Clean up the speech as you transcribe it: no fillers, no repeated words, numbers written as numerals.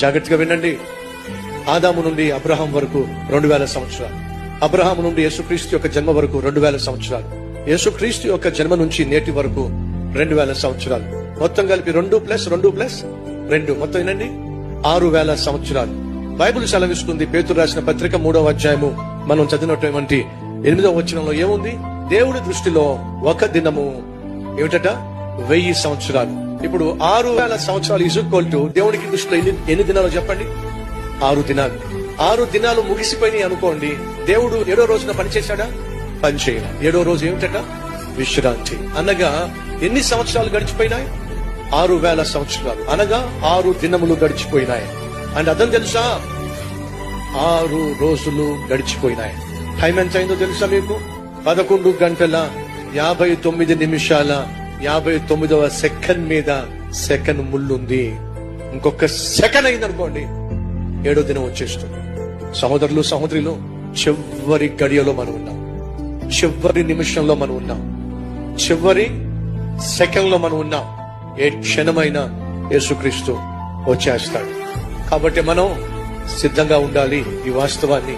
జాగ్రత్తగా వినండి. ఆదాము నుండి అబ్రహాం వరకు 2000 సంవత్సరాలు, అబ్రహాం నుండి యేసుక్రీస్తు యొక్క జన్మ వరకు 2000 సంవత్సరాలు, యేసుక్రీస్తు యొక్క జన్మ నుంచి నేటి వరకు 2000 సంవత్సరాలు. మొత్తం కలిపి 2+2+2 మొత్తం ఏంటండి 6000 సంవత్సరాలు. బైబిల్ సెలవిస్తుంది, పేతురు రాసిన పత్రిక 3వ అధ్యాయము మనం చదివినటువంటి 8వ వచనంలో ఏముంది? దేవుడి దృష్టిలో ఒక దినము ఏమిటట? 1000 సంవత్సరాలు. ఇప్పుడు 6000 సంవత్సరాలు ఈక్వల్ టు దేవుడికి దృష్టిలో ఎన్ని దినాలు చెప్పండి? 6 దినాలు. 6 దినాలు ముగిసిపోయినాయి అనుకోండి. దేవుడు 7వ రోజున పని చేశాడా? పని చేయాలి. 7వ రోజు ఏమిటట? విశ్రాంతి. అనగా ఎన్ని సంవత్సరాలు గడిచిపోయినాయి? 6000 సంవత్సరాలు, అనగా 6 దినములు గడిచిపోయినాయి. అండ్ అర్థం తెలుసా? 6 రోజులు గడిచిపోయినాయి. టైం ఎంత అయిందో తెలుసా మీకు? 11 గంటల 59 నిమిషాల 59వ సెకండ్ మీద సెకండ్ ముళ్ళుంది. ఇంకొక సెకండ్ అయిందనుకోండి 7వ దినం వచ్చేస్తుంది. సహోదరులు సహోదరులు, చివరి గడియలో మనం ఉన్నాం, చివరి నిమిషంలో మనం ఉన్నాం, చివరి సెకండ్ లో మనం ఉన్నాం. ఏ క్షణమైనా యేసుక్రీస్తు వచ్చేస్తాడు. కాబట్టి మనం సిద్ధంగా ఉండాలి. ఈ వాస్తవాన్ని